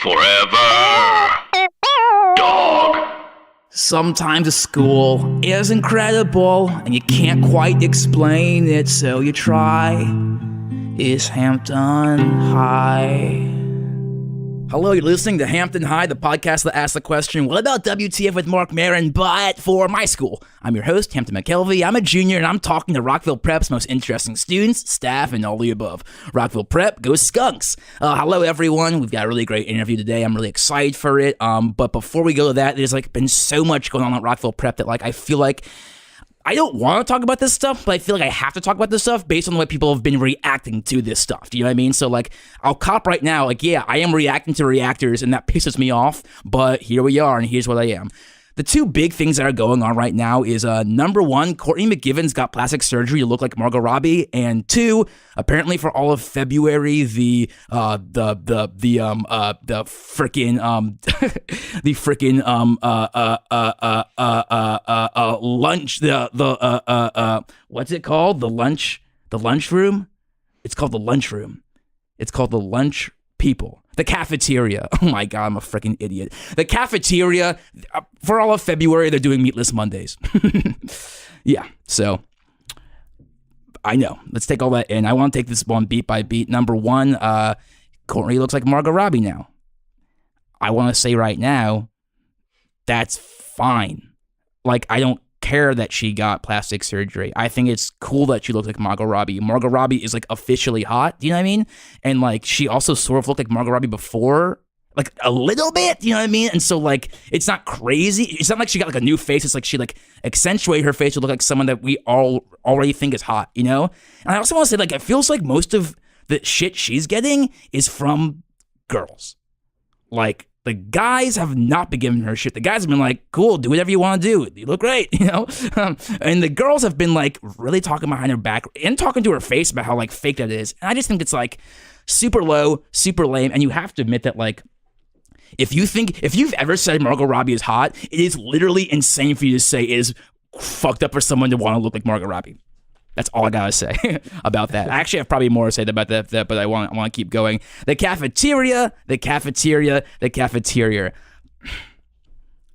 Forever. Dog. Sometimes a school is incredible and you can't quite explain it, so you try. Is Hampton High? Hello, you're listening to Hampton High, the podcast that asks the question, what about WTF with Mark Maron, but for my school? I'm your host, Hampton McKelvey. I'm a junior, and I'm talking to Rockville Prep's most interesting students, staff, and all the above. Rockville Prep, go Skunks! Hello, everyone. We've got a really great interview today. I'm really excited for it. But before we go to that, there's been so much going on at Rockville Prep that I feel like I don't want to talk about this stuff, but I feel like I have to talk about this stuff based on the way people have been reacting to this stuff. Do you know what I mean? So, I'll cop right now, yeah, I am reacting to reactors, and that pisses me off, but here we are, and here's what I am. The two big things that are going on right now is, number one, Courtney McGivens got plastic surgery to look like Margot Robbie, and two, apparently for all of February, the lunch, what's it called? The lunchroom? It's called the lunchroom. It's called the lunch people. The cafeteria. Oh my God, I'm a freaking idiot. The cafeteria, for all of February, they're doing Meatless Mondays. Yeah, so I know. Let's take all that in. I want to take this one beat by beat. Number one, Courtney looks like Margot Robbie now. I want to say right now, that's fine. I don't care that she got plastic surgery. I think it's cool that she looks like Margot Robbie. Margot Robbie is officially hot. Do you know what I mean? And she also sort of looked like Margot Robbie before, a little bit. Do you know what I mean? And so it's not crazy. It's not like she got a new face. It's she accentuated her face to look like someone that we all already think is hot. You know? And I also want to say it feels like most of the shit she's getting is from girls. The guys have not been giving her shit. The guys have been cool, do whatever you want to do. You look great, you know? And the girls have been really talking behind her back and talking to her face about how fake that is. And I just think it's super low, super lame. And you have to admit that if you've ever said Margot Robbie is hot, it is literally insane for you to say it is fucked up for someone to want to look like Margot Robbie. That's all I gotta say about that. I actually have probably more to say about that, but I want to keep going. The cafeteria.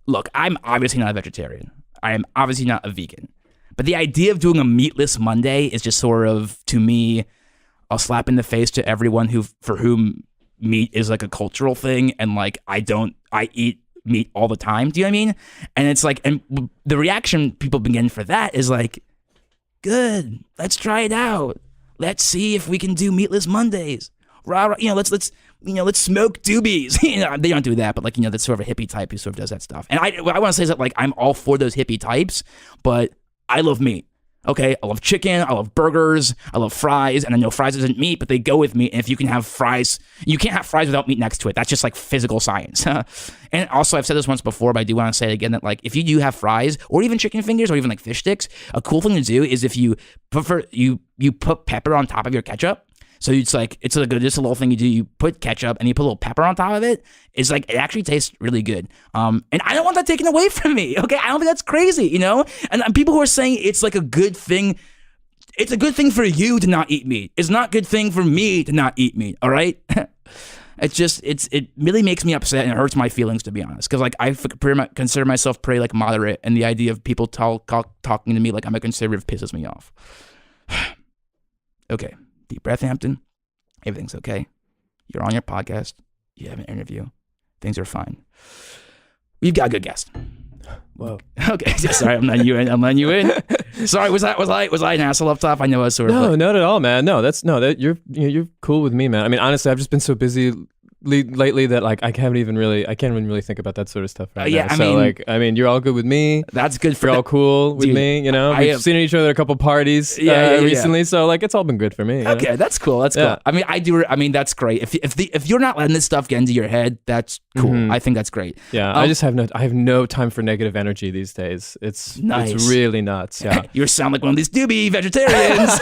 Look, I'm obviously not a vegetarian. I am obviously not a vegan. But the idea of doing a Meatless Monday is just sort of, to me, a slap in the face to everyone for whom meat is a cultural thing, and I eat meat all the time. Do you know what I mean? And it's and the reaction people have been getting for that is good. Let's try it out. Let's see if we can do Meatless Mondays. Let's smoke doobies. They don't do that, but that's sort of a hippie type who sort of does that stuff. And what I want to say is that I'm all for those hippie types, but I love meat. Okay, I love chicken, I love burgers, I love fries, and I know fries isn't meat, but they go with meat, and if you can have fries, you can't have fries without meat next to it. That's just physical science. And also, I've said this once before, but I do want to say it again, that if you do have fries, or even chicken fingers, or even fish sticks, a cool thing to do is if you you put pepper on top of your ketchup. So it's just a little thing you do. You put ketchup and you put a little pepper on top of it. It's it actually tastes really good. And I don't want that taken away from me. Okay, I don't think that's crazy, you know. And people who are saying it's a good thing, it's a good thing for you to not eat meat. It's not a good thing for me to not eat meat. All right. It really makes me upset, and it hurts my feelings, to be honest, because I consider myself pretty moderate, and the idea of people talking to me like I'm a conservative pisses me off. Okay. Deep breath, Hampton. Everything's okay. You're on your podcast. You have an interview. Things are fine. We've got a good guest. Whoa. Okay. Sorry, I'm letting you in. Sorry, was I an asshole up top? I know I was sort of. No, not at all, man. No, you're cool with me, man. I mean, honestly, I've just been so busy lately that I can't even really think about that sort of stuff right now. I mean, you're all good with me. That's good for you're all cool with me, you know. We've seen each other at a couple parties recently, so it's all been good for me. Okay, that's cool. That's cool. I mean, that's great. If you're not letting this stuff get into your head, that's cool. Mm-hmm. I think that's great. Yeah, I have no time for negative energy these days. It's really nuts. Yeah, you sound like one of these doobie vegetarians.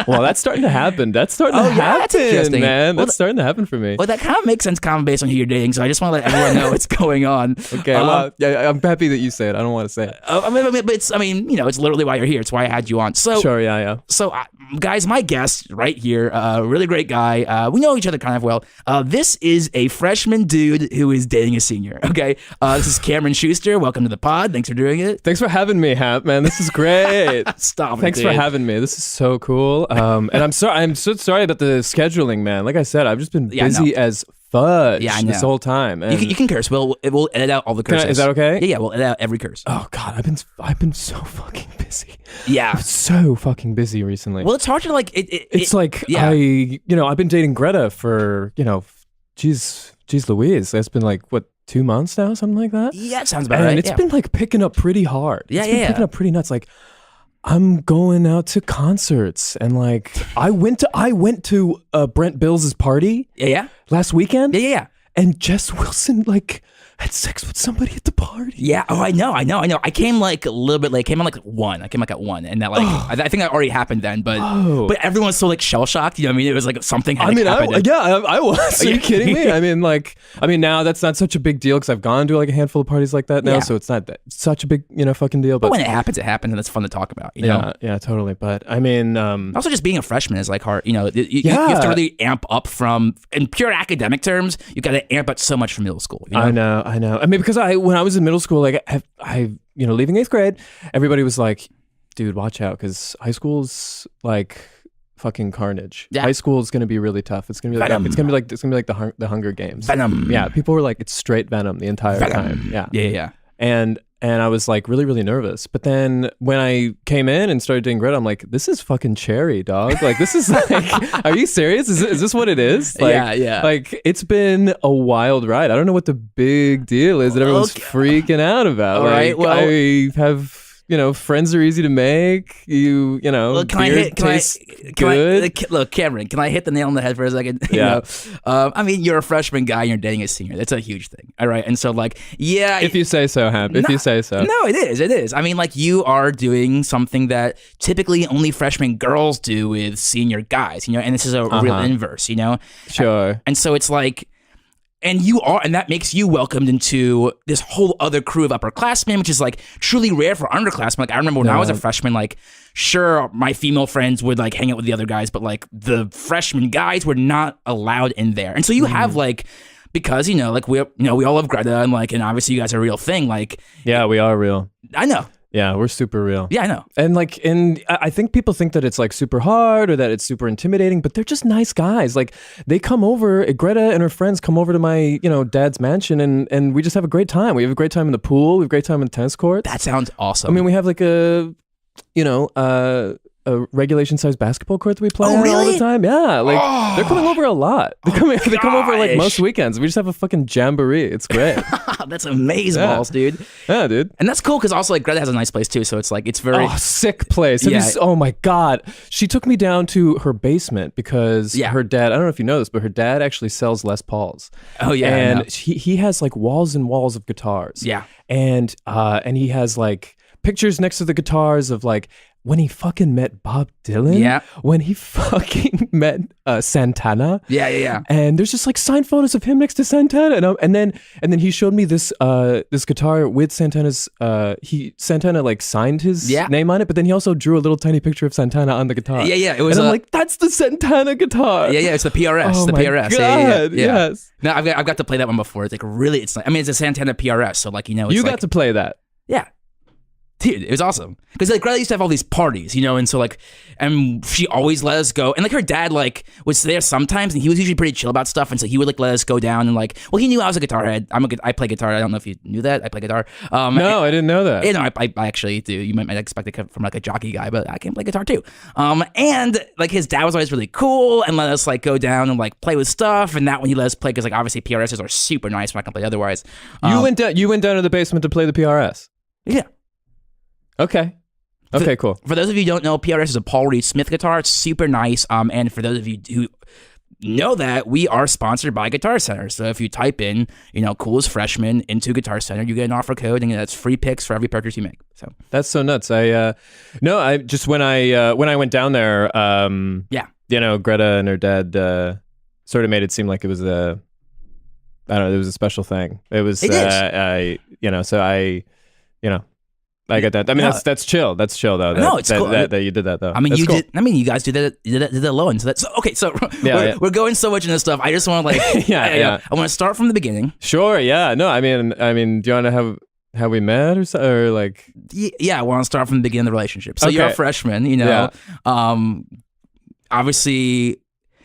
Well, that's starting to happen. That's starting to happen, man. That's starting to happen for me. Well, that kind of makes sense, common based on who you're dating. So I just want to let everyone know what's going on. Okay, well, yeah, I'm happy that you say it. I don't want to say it. It's literally why you're here. It's why I had you on. So sure, yeah. So, guys, my guest right here, really great guy. We know each other kind of well. This is a freshman dude who is dating a senior. Okay, this is Cameron Schuster. Welcome to the pod. Thanks for doing it. Thanks for having me, Hap. Man, this is great. Stop it. Thanks for having me. This is so cool. And I'm so sorry about the scheduling, man. Like I said, I've just been busy as fudge this whole time. And you can curse. We'll edit out all the curses. Is that okay? Yeah, we'll edit out every curse. Oh God, I've been so fucking busy. Yeah, I'm so fucking busy recently. Well, it's hard to like. I've been dating Greta for geez Louise. It's been like what, 2 months now, something like that. Yeah, it sounds about right. And it's been like picking up pretty hard. Yeah, picking up pretty nuts. Like, I'm going out to concerts, and like I went to Brent Bill's party. Yeah. Last weekend. Yeah. And Jess Wilson like had sex with somebody at the party. Yeah. Oh, I know. I came like a little bit late. I came in like 1. I came like at 1, and that like I think that already happened then. But everyone was so like shell shocked. You know what I mean? It was like something. Had happened. I was. Are you kidding me? I mean, now that's not such a big deal because I've gone to like a handful of parties like that now, so it's not such a big fucking deal. But when it happens, and it's fun to talk about. You know? Yeah, totally. But I mean, also just being a freshman is like hard. You have to really amp up from, in pure academic terms, you got to amp up so much from middle school. You know? I know. I mean, because when I was in middle school, like I leaving 8th grade, everybody was like, dude, watch out, because high school's like fucking carnage. Yeah. High school is going to be really tough. It's going to be like it's going to be like the Hunger Games. Venom. Yeah, people were like, it's straight venom the entire time. Yeah. And I was like really, really nervous. But then when I came in and started doing Greta, I'm like, this is fucking cherry, dog. Like, this is like, are you serious? Is this what it is? Like, yeah. Like, it's been a wild ride. I don't know what the big deal is that everyone's freaking out about. All right. Well, I have... friends are easy to make. Look, Cameron, can I hit the nail on the head for a second? Yeah. I mean, you're a freshman guy and you're dating a senior. That's a huge thing. All right. And so, like, yeah. If you say so, Hap. If you say so. No, it is. I mean, like, you are doing something that typically only freshman girls do with senior guys, and this is a real inverse, Sure. And so it's like, and that makes you welcomed into this whole other crew of upperclassmen, which is like truly rare for underclassmen. Like I remember when I was a freshman, like sure, my female friends would like hang out with the other guys, but like the freshman guys were not allowed in there. And so you have like, because like we all love Greta and like, and obviously you guys are a real thing. Like, yeah, we are real. I know. Yeah, we're super real. Yeah, I know. And I think people think that it's like super hard or that it's super intimidating, but they're just nice guys. Like they come over, Greta and her friends come over to my, dad's mansion and we just have a great time. We have a great time in the pool. We have a great time in the tennis court. That sounds awesome. I mean, we have like a regulation sized basketball court that we play on all the time. Yeah, like they're coming over a lot. They come over like most weekends. We just have a fucking jamboree. It's great. That's amazing balls, dude. Yeah, dude. And that's cool because also like Greta has a nice place too. So it's like it's very sick place. Oh my god, she took me down to her basement because her dad. I don't know if you know this, but her dad actually sells Les Pauls. Oh yeah, and he has like walls and walls of guitars. Yeah, and he has like pictures next to the guitars of like when he fucking met Bob Dylan, when he fucking met Santana, and there's just like signed photos of him next to Santana, and then he showed me this guitar with Santana's. Santana like signed his name on it, but then he also drew a little tiny picture of Santana on the guitar. It was. And I'm like, that's the Santana guitar. Yeah, it's the PRS. Oh the my PRS. God, yeah. Yes. No, I've got to play that one before. It's like really, it's like, I mean, it's a Santana PRS, so like it's you like, got to play that. Yeah. Dude, it was awesome. Because like Greta used to have all these parties, and so like, and she always let us go. And like her dad like was there sometimes, and he was usually pretty chill about stuff. And so he would like let us go down and like, well, he knew I was a guitar head. I play guitar. I don't know if you knew that. I play guitar. No, I didn't know that. I actually do. You might expect it from like a jockey guy, but I can play guitar too. And like his dad was always really cool and let us like go down and like play with stuff. And that when he let us play, because like obviously PRSs are super nice when I can play otherwise. You went down to the basement to play the PRS. Yeah. Okay, cool. For those of you who don't know, PRS is a Paul Reed Smith guitar. It's super nice. And for those of you who know that, we are sponsored by Guitar Center. So if you type in, coolest freshman into Guitar Center, you get an offer code, and that's free picks for every purchase you make. So that's so nuts. I just when I went down there, Greta and her dad sort of made it seem like it was I don't know. It was a special thing. It was. It is. I get that. I mean, that's chill. That's chill though. No, it's cool. That you did that though. I mean, that's cool. did. I mean, you guys did that alone. So that's okay. So we're going so much into stuff. I just want to I want to start from the beginning. Sure. Yeah. No. I mean, do you want to have how we met or so, or like? Yeah, I want to start from the beginning of the relationship. So you're a freshman. Obviously.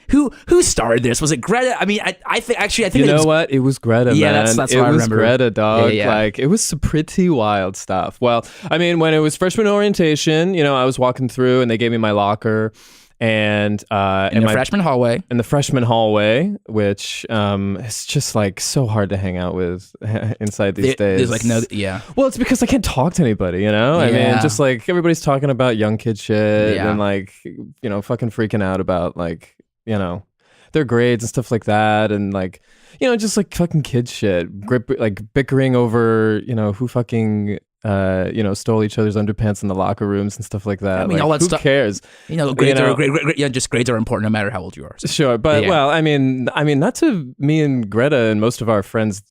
Who started this? Was it Greta? I mean, I think you know what? It was Greta. Yeah, man. that's what I remember. It was Greta, dog. Yeah. Like it was some pretty wild stuff. Well, I mean, when it was freshman orientation, I was walking through and they gave me my locker, and in the freshman hallway. In the freshman hallway, which is just like so hard to hang out with inside these days. There's like no, yeah. Well, it's because I can't talk to anybody, I mean, just like everybody's talking about young kid shit and like, fucking freaking out about like, their grades and stuff like that, and like, just like fucking kid shit, like bickering over, who fucking, stole each other's underpants in the locker rooms and stuff like that. I mean, like, all that who stuff. Cares? Grades are just grades are important no matter how old you are. So. Sure, but well, I mean, not to me and Greta and most of our friends.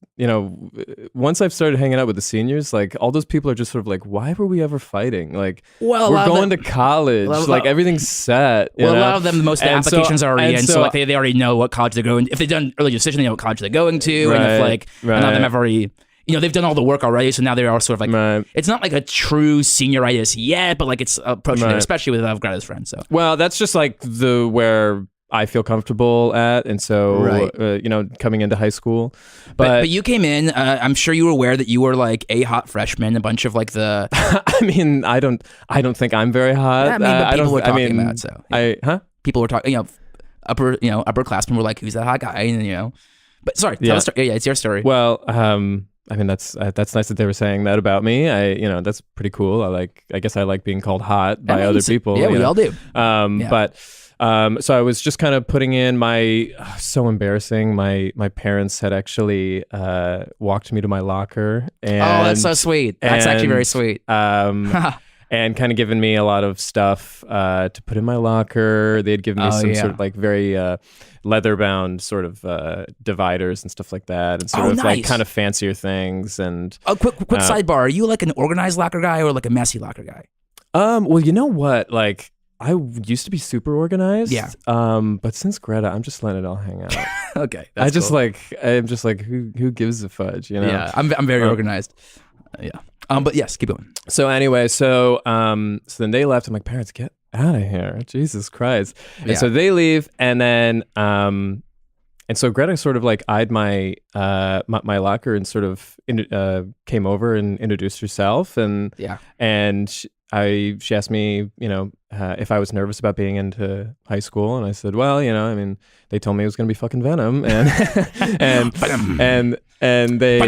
Once I've started hanging out with the seniors, like all those people are just sort of like, why were we ever fighting? Like, we're going to college, like everything's set. A lot of them, most of the applications are already in, so like they already know what college they're going. If they've done early decision, they know what college they're going to, and if like none of them have already. They've done all the work already, so now they're all sort of like, it's not like a true senioritis yet, but like it's approaching it, especially with Greta's friends. So, well, that's just like where I feel comfortable at, and so coming into high school. But you came in. I'm sure you were aware that you were like a hot freshman. A bunch of like the. I mean, I don't think I'm very hot. Yeah, I mean, but people were talking about it, so people were talking. Upperclassmen were like, "Who's that hot guy?" And But sorry, tell the story. Yeah, it's your story. Well, I mean, that's nice that they were saying that about me. That's pretty cool. I guess I like being called hot by other people. Yeah, we all do. But so I was just kind of putting in so embarrassing. My parents had actually walked me to my locker. And, that's so sweet. That's actually very sweet. And kind of given me a lot of stuff to put in my locker. They had given me some sort of like very leather-bound sort of dividers and stuff like that, and sort of like kind of fancier things. And quick sidebar: are you like an organized locker guy or like a messy locker guy? Well, you know what? Like I used to be super organized. Yeah. But since Greta, I'm just letting it all hang out. Okay. I'm just like who gives a fudge? Yeah. I'm very organized. Yeah. But yes, keep going. So anyway, so then they left. I'm like, parents, get out of here. Jesus Christ. And so they leave, and then and so Greta sort of like eyed my locker and sort of came over and introduced herself, and she asked me, if I was nervous about being into high school, and I said, well, I mean, they told me it was going to be fucking Venom, and they.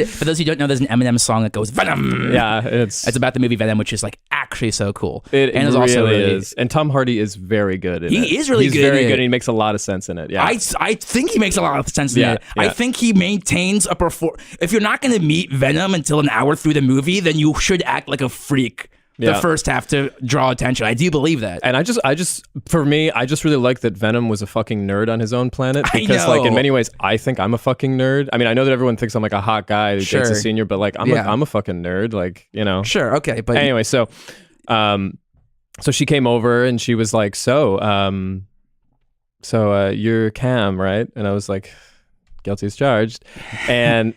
For those who don't know, there's an Eminem song that goes Venom. Yeah, it's about the movie Venom, which is like actually so cool. It also is, and Tom Hardy is very good in it. He is really good. He's very good, and he makes a lot of sense in it. Yeah, I think he makes a lot of sense in it. Yeah. I think he maintains a If you're not going to meet Venom until an hour through the movie, then you should act like a freak. The first half to draw attention. I do believe that. And I just for me, I just really like that Venom was a fucking nerd on his own planet, because like in many ways I think I'm a fucking nerd. I mean, I know that everyone thinks I'm like a hot guy who dates a senior, but like I'm a fucking nerd, like, Sure, okay, but anyway, so she came over and she was like, so you're Cam, right? And I was like, guilty as charged. And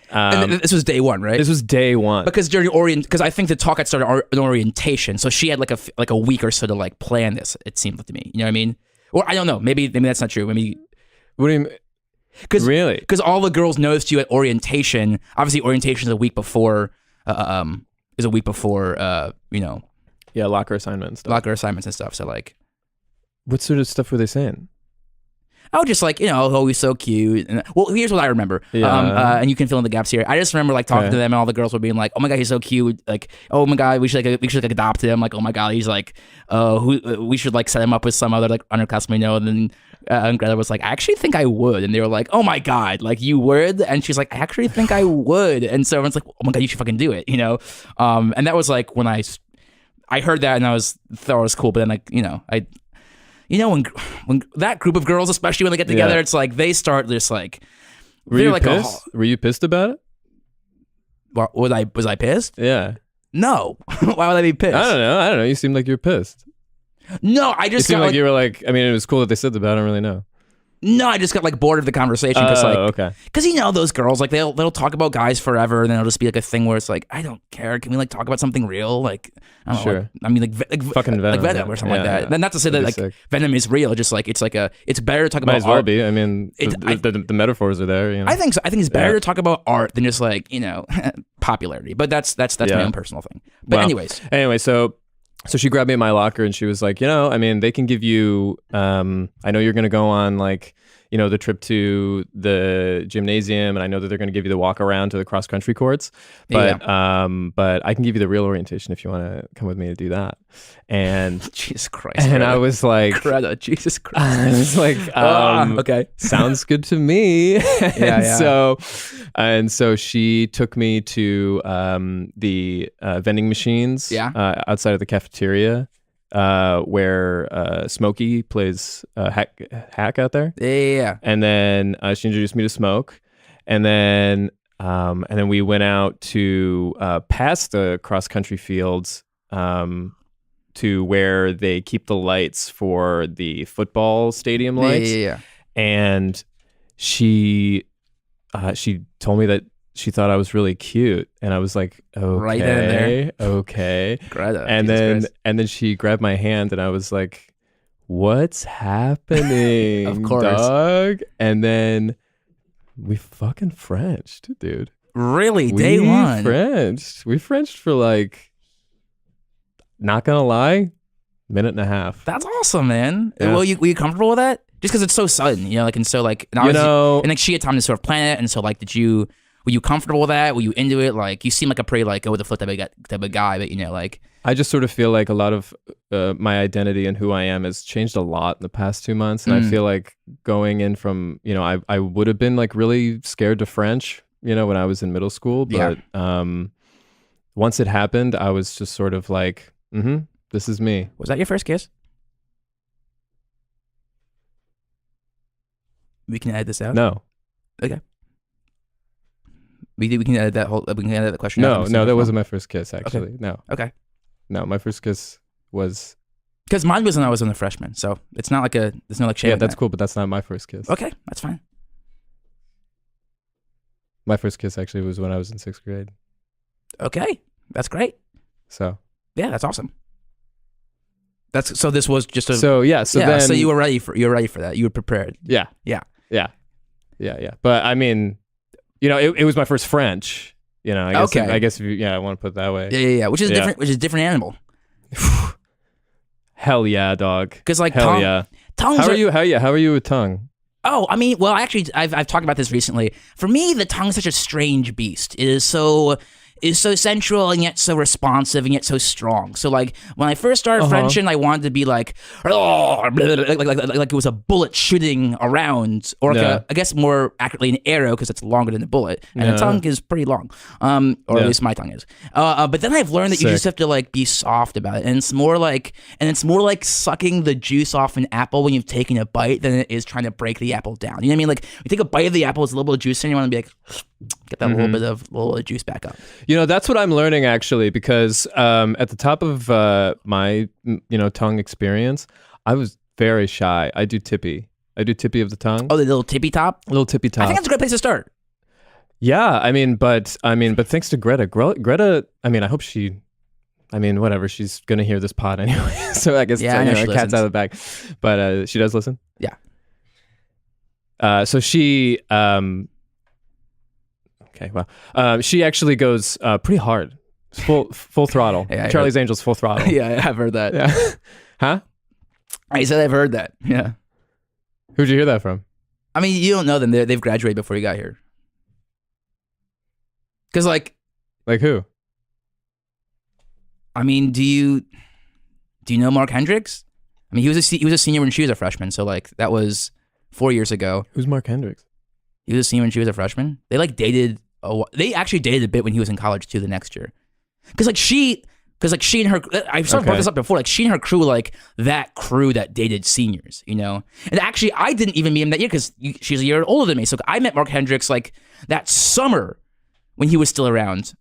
this was day one, right? This was day one. Because during because I think the talk had started in orientation, so she had like a week or so to like plan this. It seemed like to me, you know what I mean? Or I don't know, maybe that's not true. Maybe. What do you mean? Really? Because all the girls noticed you at orientation. Obviously, orientation is a week before. Yeah, locker assignments and stuff. So like, what sort of stuff were they saying? Oh, just like, oh, he's so cute. And, well, here's what I remember. Yeah. And you can fill in the gaps here. I just remember like talking to them, and all the girls were being like, oh my God, he's so cute. Like, oh my God, we should adopt him. Like, oh my God, he's like, we should like set him up with some other like underclassman we know. And then and Greta was like, I actually think I would. And they were like, oh my God, like you would? And she's like, I actually think I would. And so everyone's like, oh my God, you should fucking do it, And that was like when I heard that, and I thought it was cool. But then like, you know, when that group of girls, especially when they get together, it's like they start just like. Were you pissed? Were you pissed about it? Was I pissed? Yeah. No. Why would I be pissed? I don't know. You seemed like you were pissed. No, I just seemed like you were like. I mean, it was cool that they said that, but I don't really know. No, I just got like bored of the conversation because okay. Because you know those girls like they'll talk about guys forever and then it'll just be like a thing where it's like I don't care. Can we like talk about something real? Like I don't know. Like, I mean like fucking Venom, like Venom or something like that. Then not to say that like sick. Venom is real. Just like it's better to talk about. Might as well be. I mean, the metaphors are there. You know? I think so. I think it's better to talk about art than just like popularity. But that's my own personal thing. But anyway, so she grabbed me in my locker and she was like, I mean, they can give you, I know you're going to go on like, the trip to the gymnasium, and I know that they're going to give you the walk around to the cross country courts, but I can give you the real orientation if you want to come with me to do that. And Jesus Christ. And Greta. I was like, Greta, Jesus Christ. I was like, okay. Sounds good to me. And so she took me to the vending machines outside of the cafeteria. Where Smokey plays hack out there. Yeah. And then she introduced me to Smoke, and then we went out to past the cross country fields to where they keep the lights for the football stadium lights. Yeah. And she told me that she thought I was really cute, and I was like, okay, right there. Okay. Greta, and then she grabbed my hand, and I was like, what's happening? Of course, dog. And then we fucking Frenched, dude. Really, day one. We Frenched for like, not gonna lie, minute and a half. That's awesome, man. Yeah. Were you comfortable with that? Just because it's so sudden, like, and so like, and like she had time to sort of plan it, and so like, were you comfortable with that? Were you into it? Like, you seem like a pretty like go with the flow type of guy, but like. I just sort of feel like a lot of my identity and who I am has changed a lot in the past 2 months, and I feel like going in from I would have been like really scared to French, when I was in middle school, but once it happened, I was just sort of like, this is me. Was that your first kiss? We can edit this out. No. Okay. We can edit that whole. We can edit that question. No, that wasn't my first kiss. Actually, okay. No. Okay. No, my first kiss was. Because mine was when I was in the freshman, so it's not like there's no like shame. Yeah, that's cool, but that's not my first kiss. Okay, that's fine. My first kiss actually was when I was in 6th grade. Okay, that's great. So. Yeah, that's awesome. So this was just a. So you were ready for that. You were prepared. Yeah. But I mean. It was my first French. I guess if I want to put it that way. Yeah. Which is different. Which is a different animal. Hell yeah, dog. Because like hell yeah. Tongues. How are you with tongue? Oh, I mean, well, actually, I've talked about this recently. For me, the tongue is such a strange beast. It is so sensual and yet so responsive and yet so strong. So like when I first started Frenching, I wanted to be like, like it was a bullet shooting around, or like I guess more accurately an arrow because it's longer than a bullet, and the tongue is pretty long, or at least my tongue is. But then I've learned that you just have to like be soft about it, and it's more like sucking the juice off an apple when you've taken a bite than it is trying to break the apple down. You know what I mean? Like you take a bite of the apple, it's a little bit of juice, and you want to be like. Get that little bit of juice back up. That's what I'm learning actually, because at the top of my tongue experience, I was very shy. I do tippy of the tongue. Oh, the little tippy top. Little tippy top. I think that's a great place to start. Yeah, but thanks to Greta. Greta, I hope she. Whatever. She's gonna hear this pod anyway, so I guess cat's out of the bag. But she does listen. Yeah. So she. Okay, well, she actually goes pretty hard, full throttle. Yeah, Charlie's Angels, full throttle. Yeah, I've heard that. Yeah. Huh? I said I've heard that. Yeah. Who'd you hear that from? I mean, you don't know them. They've graduated before you got here. Because like who? I mean, do you know Mark Hendricks? I mean, he was a senior when she was a freshman. So like that was 4 years ago. Who's Mark Hendricks? He was a senior when she was a freshman. They like dated. They actually dated a bit when he was in college too. The next year, because Because like she and her, I sort of brought this up before. Like she and her crew, like that crew that dated seniors, you know. And actually, I didn't even meet him that year because she's a year older than me. So I met Mark Hendricks like that summer when he was still around,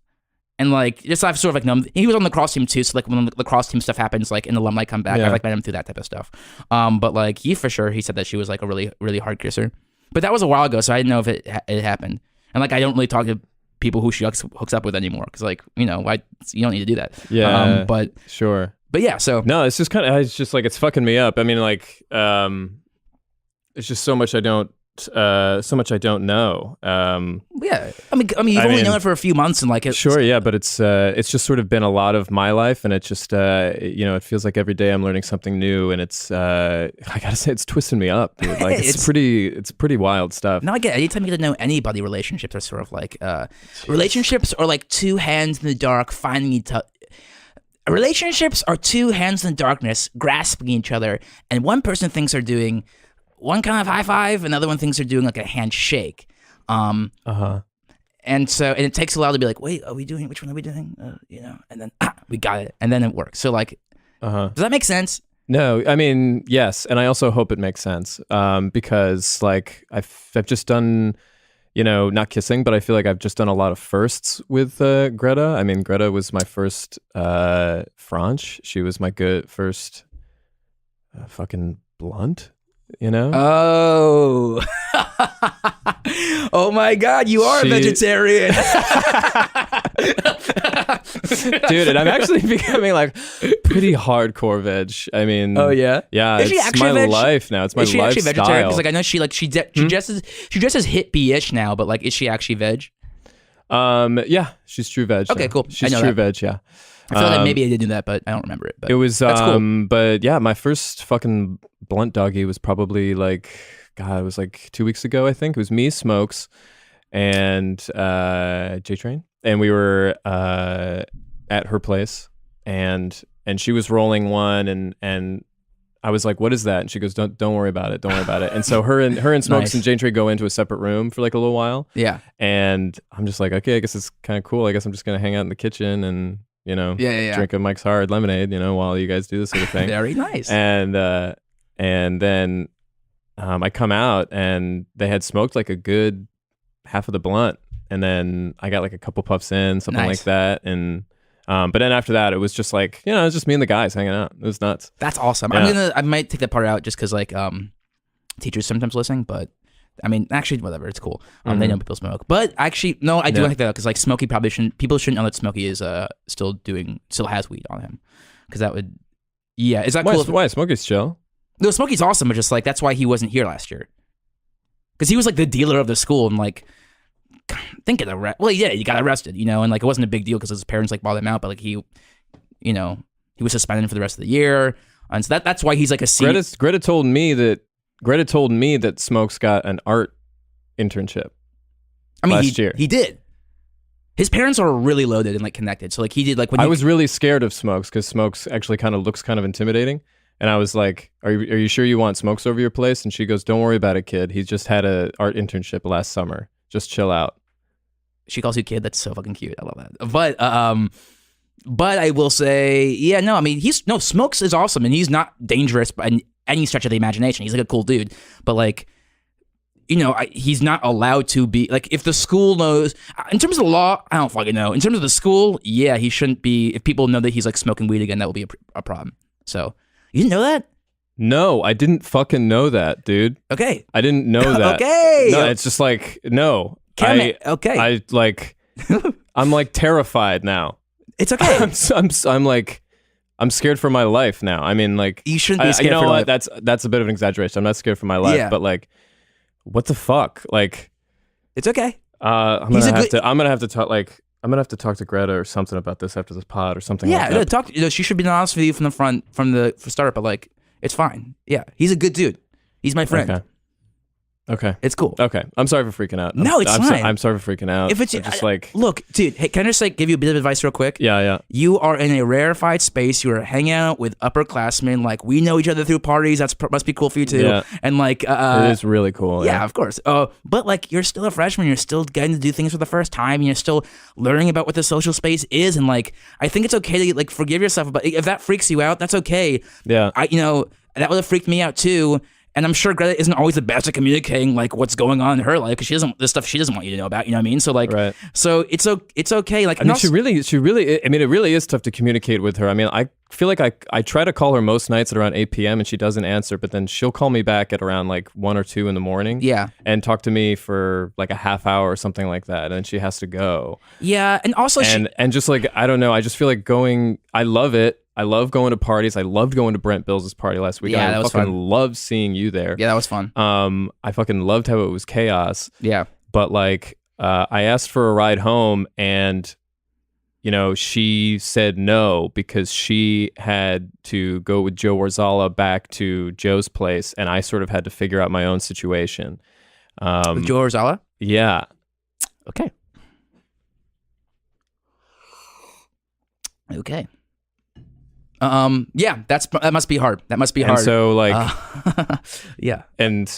and like just I've sort of like known he was on the lacrosse team too. So like when the lacrosse team stuff happens, like in alumni come back, I've like met him through that type of stuff. But like he for sure, he said that she was like a really really hard kisser. But that was a while ago, so I didn't know if it happened. And like I don't really talk to people who she hooks up with anymore because like you know you don't need to do that. Yeah, but sure. But yeah, so no, it's just kind of it's just like it's fucking me up. I mean, like it's just so much I don't know. Yeah, I mean, you've only known it for a few months, and like, sure, yeah, but it's just sort of been a lot of my life, and it just, you know, it feels like every day I'm learning something new, and it's, I gotta say, it's twisting me up, dude. Like, it's pretty wild stuff. No, I get it. Anytime you get to know anybody, relationships are sort of like, relationships are like two hands in the dark finding each other. Relationships are two hands in the darkness grasping each other, and one person thinks they're doing one kind of high five, another one thinks they're doing like a handshake. And it takes a while to be like, wait, which one are we doing? You know, and then we got it, and then it works. So like, does that make sense? No, I mean, yes, and I also hope it makes sense, because like I've just done, you know, not kissing, but I feel like I've just done a lot of firsts with Greta. I mean, Greta was my first Franche. She was my good first fucking blunt. You know? Oh. Oh my God, you are a vegetarian. Dude, and I'm actually becoming like pretty hardcore veg. I mean, oh yeah? Yeah, is it's my life now. It's my lifestyle. Is she actually vegetarian? Because like I know she dresses hippie-ish now, but like is she actually veg? Yeah, she's true veg. Okay, cool. She's true veg, yeah. I feel like maybe I did do that, but I don't remember it. But it was, that's cool. But yeah, my first fucking blunt doggy was probably like, God, it was like 2 weeks ago, I think. It was me, Smokes, and J-Train. And we were at her place, and she was rolling one, and I was like, "What is that?" And she goes, "Don't worry about it. Don't worry about it." And so her and Smokes nice. And J-Train go into a separate room for like a little while. Yeah. And I'm just like, okay, I guess it's kind of cool. I guess I'm just gonna hang out in the kitchen and, you know, drink a Mike's Hard lemonade, you know, while you guys do this sort of thing. Very nice. And then I come out and they had smoked like a good half of the blunt, and then I got like a couple puffs in, something like that, and but then after that it was just like, you know, it was just me and the guys hanging out. It was nuts. That's awesome. Yeah. I might take that part out just because like teachers sometimes listen, but I mean, actually, whatever, it's cool. They know people smoke, but actually, no, I do want to take that out because like Smokey people shouldn't know that Smokey is still has weed on him, because that would, is that cool? Why Smokey's chill? No, Smokey's awesome, but just like that's why he wasn't here last year, because he was like the dealer of the school, and like thinking he got arrested, you know, and like it wasn't a big deal because his parents like bought him out, but like he, you know, he was suspended for the rest of the year, and so that's why he's like a Greta told me that Smokes got an art internship. I mean, last year he did. His parents are really loaded and like connected, so like he did like when I was really scared of Smokes because Smokes actually kind of looks kind of intimidating. And I was like, are you sure you want Smokes over your place? And she goes, don't worry about it, kid. He just had an art internship last summer. Just chill out. She calls you kid. That's so fucking cute. I love that. But I will say, I mean, Smokes is awesome, and he's not dangerous by any stretch of the imagination. He's like a cool dude. But like, you know, he's not allowed to be, like, if the school knows, in terms of the law, I don't fucking know. In terms of the school, he shouldn't be, if people know that he's like smoking weed again, that will be a problem. So, you didn't know that? No, I didn't fucking know that, dude. Okay. I didn't know that. Okay. No, it's just like, no. Okay. I like, I'm like terrified now. It's okay. I'm like, I'm scared for my life now. I mean, like, you shouldn't be scared. You know for what? That's a bit of an exaggeration. I'm not scared for my life, but like, what the fuck? Like, it's okay. I'm gonna have to talk. Like, I'm gonna have to talk to Greta or something about this after this pod or something. Yeah, like that. She should be honest with you from the front, from the start. But like, it's fine. Yeah, he's a good dude. He's my friend. Okay. Okay. It's cool. Okay. I'm sorry for freaking out. No, it's fine. I'm sorry for freaking out. If it's just like, look, dude. Hey, can I just like give you a bit of advice real quick? Yeah. You are in a rarefied space. You are hanging out with upperclassmen. Like we know each other through parties. Must be cool for you too. Yeah. And like, it is really cool. Yeah, of course. But like, you're still a freshman. You're still getting to do things for the first time. And you're still learning about what the social space is. And like, I think it's okay to like forgive yourself. But if that freaks you out, that's okay. Yeah. That would have freaked me out too. And I'm sure Greta isn't always the best at communicating like what's going on in her life because this stuff she doesn't want you to know about. You know what I mean? So like, right. So it's okay. Like, I mean, she really. I mean, it really is tough to communicate with her. I mean, I feel like I try to call her most nights at around 8 p.m. and she doesn't answer, but then she'll call me back at around like 1 or 2 in the morning. Yeah. And talk to me for like a half hour or something like that, and she has to go. Yeah, and also and just like I don't know, I just feel like going. I love it. I love going to parties. I loved going to Brent Bill's party last week. Yeah, that was fun. I fucking loved seeing you there. Yeah, that was fun. I fucking loved how it was chaos. Yeah. But like, I asked for a ride home, and she said no because she had to go with Joe Warzala back to Joe's place, and I sort of had to figure out my own situation. With Joe Warzala? Yeah. Okay. Yeah, that must be hard. That must be hard. And so like, yeah. And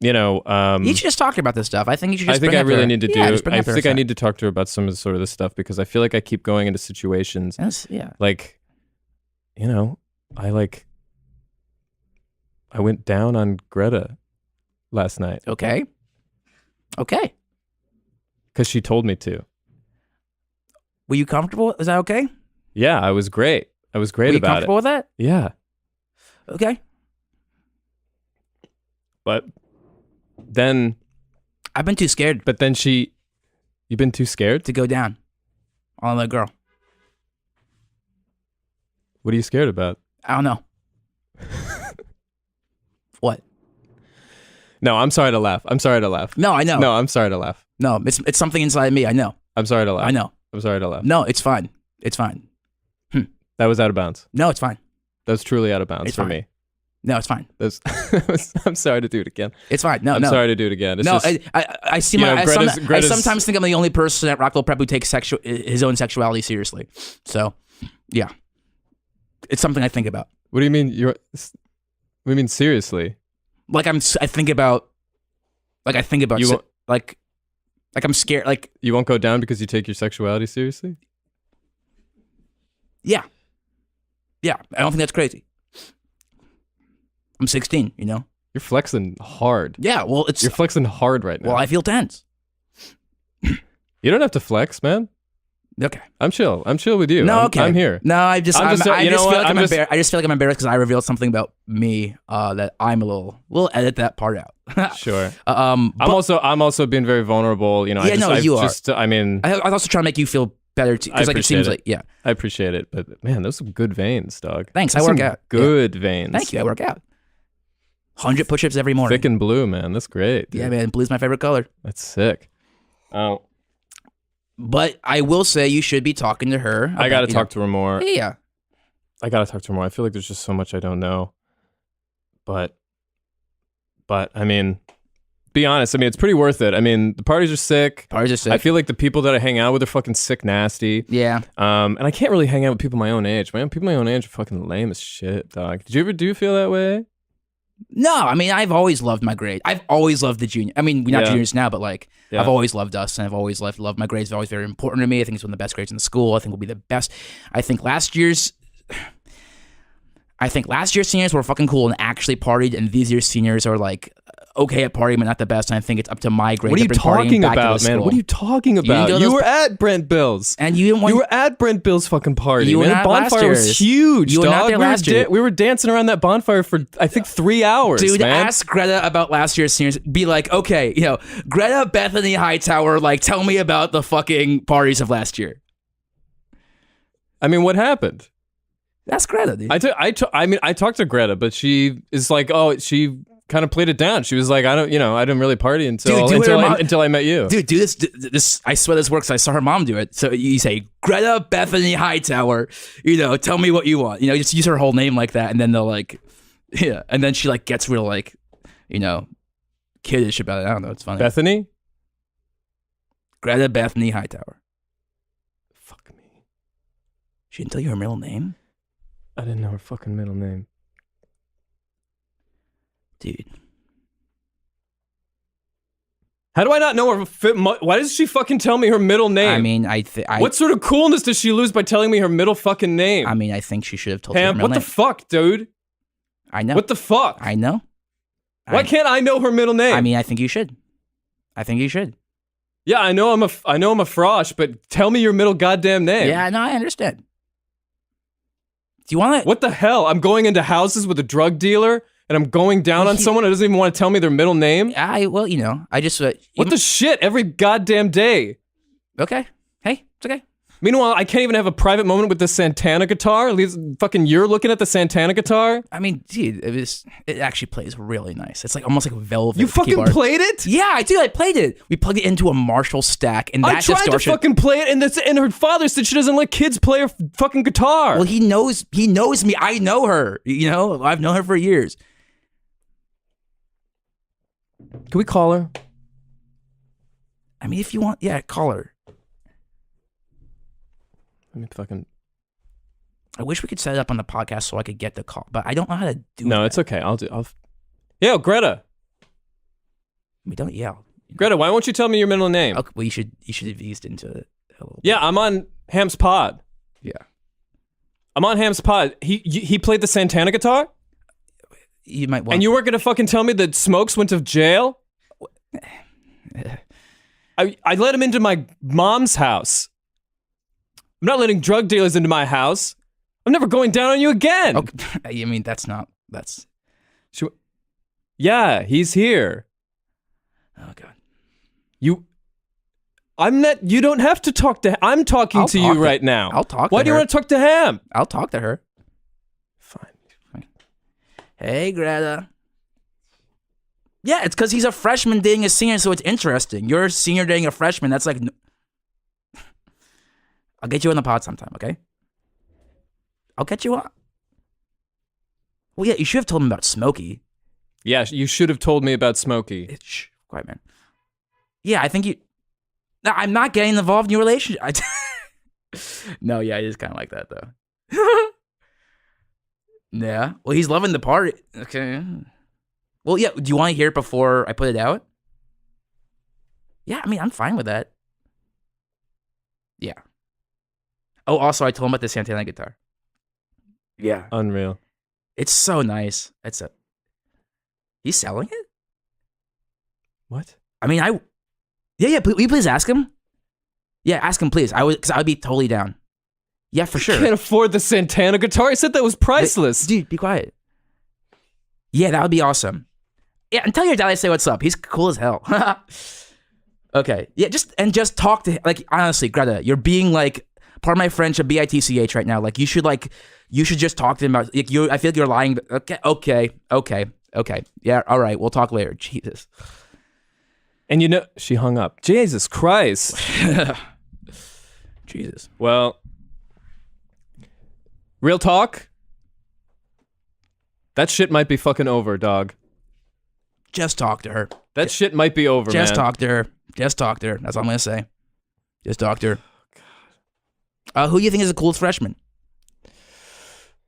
you should just talk about this stuff. I think you should just I think I really need to do. I think I need to talk to her about some of this stuff because I feel like I keep going into situations. Yeah. Like, I went down on Greta last night. Okay. Because she told me to. Were you comfortable? Is that okay? Yeah, I was great. I was great about it. Were you comfortable with that? Yeah. Okay. But then I've been too scared. But then you've been too scared to go down on the girl. What are you scared about? I don't know. What? No, I'm sorry to laugh. No, I know. No, I'm sorry to laugh. No, it's something inside me. I know. I'm sorry to laugh. I know. I'm sorry to laugh. No, it's fine. That was out of bounds. No, it's fine. That was truly out of bounds for fine. me. No, it's fine. I'm sorry to do it again. It's fine. No, I'm sorry to do it again. It's no, just, I see I sometimes think I'm the only person at Rockville Prep who takes his own sexuality seriously. So, yeah, it's something I think about. What do you mean? What do you mean seriously? Like I think about you like I'm scared. Like you won't go down because you take your sexuality seriously. Yeah. Yeah, I don't think that's crazy. I'm 16, You're flexing hard. Yeah, well, you're flexing hard right now. Well, I feel tense. You don't have to flex, man. Okay. I'm chill. I'm chill with you. No, okay. I'm here. No, I just feel like I'm embarrassed. I just feel like I'm embarrassed because I revealed something about me that I'm a little. We'll edit that part out. Sure. I'm also being very vulnerable. You are. I mean, I was also trying to make you feel better too, because like it seems like I appreciate it, but man, those are some good veins, dog. Thanks. I work out. Good veins. Thank you. I work out. 100 push-ups every morning. Thick and blue, man. That's great. Dude. Yeah, man. Blue's my favorite color. That's sick. Oh. But I will say you should be talking to her. I got to talk to her more. Yeah. I got to talk to her more. I feel like there's just so much I don't know. But I mean, be honest. I mean, it's pretty worth it. I mean, the parties are sick. I feel like the people that I hang out with are fucking sick nasty. Yeah. And I can't really hang out with people my own age. Man, people my own age are fucking lame as shit, dog. Do you feel that way? No, I mean, I've always loved my grade. I've always loved the junior. I mean, we're not juniors now, but like, I've always loved us, and I've always loved my grades. They're always very important to me. I think it's one of the best grades in the school. I think we'll be the best. I think last year's seniors were fucking cool and actually partied, and these year's seniors are like okay at partying, but not the best. And I think it's up to my grade. What are you talking about, man? What are you talking about? You were at Brent Bill's, and you were at Brent Bill's fucking party. You man. were The bonfire was huge. You were not there last year. We were dancing around that bonfire for I think 3 hours. Dude, man. ask Greta about last year's seniors. Be like, okay, Greta Bethany Hightower, like, tell me about the fucking parties of last year. I mean, what happened? That's Greta, dude. I talked to Greta, but she is like, she kind of played it down. She was like, I didn't really party until I met you. Dude, do this. I swear this works. I saw her mom do it. So you say, Greta Bethany Hightower, tell me what you want. Just use her whole name like that, and then they'll like, yeah. And then she like gets real like, kiddish about it. I don't know. It's funny. Bethany? Greta Bethany Hightower. Fuck me. She didn't tell you her middle name? I didn't know her fucking middle name. Dude. How do I not know her? Why does she fucking tell me her middle name? I mean, what sort of coolness does she lose by telling me her middle fucking name? I mean, I think she should have told you her Ham, middle what name. the fuck, dude? I know. What the fuck? I know. Why can't I know her middle name? I mean, I think you should. I think you should. Yeah, I know I'm a frosh, but tell me your middle goddamn name. Yeah, no, I understand. Do you want to? What the hell? I'm going into houses with a drug dealer and I'm going down on someone who doesn't even want to tell me their middle name? Well, you know, I just... what the shit? Every goddamn day. Okay. Hey, it's okay. Meanwhile, I can't even have a private moment with the Santana guitar. At least fucking you're looking at the Santana guitar. I mean, dude, it actually plays really nice. It's like almost like a velvet. You fucking keyboard. played it? Yeah, I did. I played it. We plugged it into a Marshall stack, and that I tried distortion. to fucking play it, and her father said she doesn't let kids play her fucking guitar. Well, he knows me. I know her. You know, I've known her for years. Can we call her? I mean, if you want, yeah, call her. Let me fucking... I wish we could set it up on the podcast so I could get the call, but I don't know how to do it. No, it's okay. Yo, Greta. We don't yell. Greta, why won't you tell me your middle name? Okay, well, you should have eased into it a little bit. Yeah, I'm on Ham's pod. Yeah. I'm on Ham's pod. He played the Santana guitar? You might want... And you weren't going to fucking tell me that Smokes went to jail? I let him into my mom's house. I'm not letting drug dealers into my house. I'm never going down on you again. Okay. I mean, that's... Yeah, he's here. Oh, God. You don't have to talk to... I'm talking to you right now. I'll talk to her. Why do you want to talk to Ham? I'll talk to her. Fine. Hey, Greta. Yeah, it's because he's a freshman dating a senior, so it's interesting. You're a senior dating a freshman. That's like... I'll get you on the pod sometime, okay? I'll get you on. Well, yeah, you should have told him about Smokey. Yeah, you should have told me about Smokey. Shh, quiet, man. Yeah, I think you... No, I'm not getting involved in your relationship. No, yeah, it is kind of like that, though. Yeah. Well, he's loving the party. Okay. Well, yeah, do you want to hear it before I put it out? Yeah, I mean, I'm fine with that. Yeah. Oh, also, I told him about the Santana guitar. Yeah. Unreal. It's so nice. He's selling it? What? I mean, Yeah, will you please ask him? Yeah, ask him, please. Because I would be totally down. Yeah, for sure. Can't afford the Santana guitar? I said that was priceless. Dude, be quiet. Yeah, that would be awesome. Yeah, and tell your dad I say what's up. He's cool as hell. Okay. Yeah, just talk to him. Like, honestly, Greta, you're being like, part of my friendship, BITCH right now. Like, you should just talk to him about, like, I feel like you're lying. But okay. Yeah, all right, we'll talk later. Jesus. And you know, she hung up. Jesus Christ. Jesus. Well, real talk? That shit might be fucking over, dog. Just talk to her. That shit might be over, Just man. talk to her. Just talk to her. That's all I'm going to say. Just talk to her. Who do you think is the coolest freshman?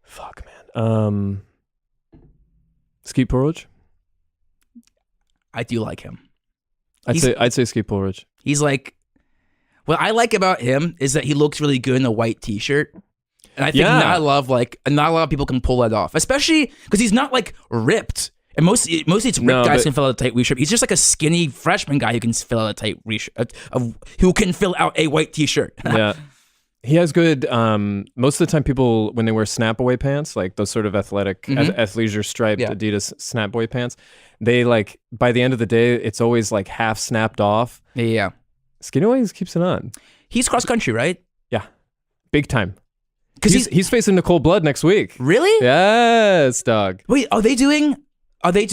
Fuck, man. Skeet Porridge? I do like him. I'd say Skeet Porridge. He's like, what I like about him is that he looks really good in a white t-shirt. And I think not a lot of people can pull that off, especially because he's not like ripped. And mostly it's ripped guys can fill out a tight shirt. He's just like a skinny freshman guy who can fill out a tight who can fill out a white t-shirt. Yeah. He has good, most of the time people, when they wear snap-away pants, like those sort of athletic, athleisure striped Adidas snap-away pants, they like, by the end of the day, it's always like half snapped off. Yeah. Skinny always keeps it on. He's cross-country, right? Yeah. Big time. Because he's facing Nicole Blood next week. Really? Yes, dog. Wait, are they doing guys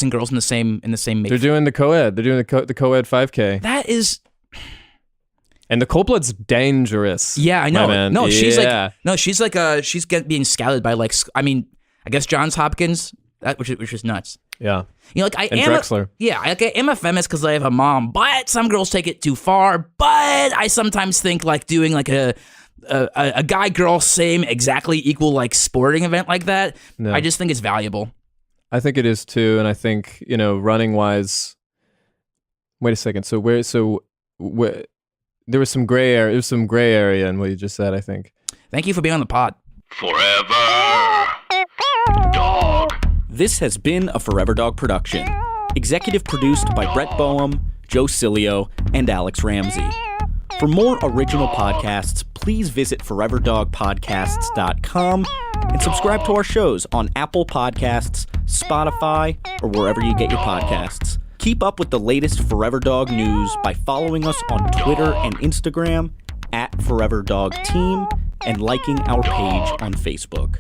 and girls in the same make? They're doing the co-ed. They're doing the co-ed 5K. That is... And the Nicole Blood's dangerous. Yeah, I know. Man. No, she's being scouted by like, I mean, I guess Johns Hopkins which is nuts. Yeah. You know, like I and am Drexler. I am a feminist because I have a mom, but some girls take it too far. But I sometimes think like doing like a guy girl same exactly equal like sporting event like that. No. I just think it's valuable. I think it is too, and I think, you know, running wise. Wait a second. So where there was some gray area. There's some gray area in what you just said, I think. Thank you for being on the pod. Forever Dog. This has been a Forever Dog production. Executive produced by Brett Boehm, Joe Cilio, and Alex Ramsey. For more original podcasts, please visit foreverdogpodcasts.com and subscribe to our shows on Apple Podcasts, Spotify, or wherever you get your podcasts. Keep up with the latest Forever Dog news by following us on Twitter and Instagram @ForeverDogTeam and liking our page on Facebook.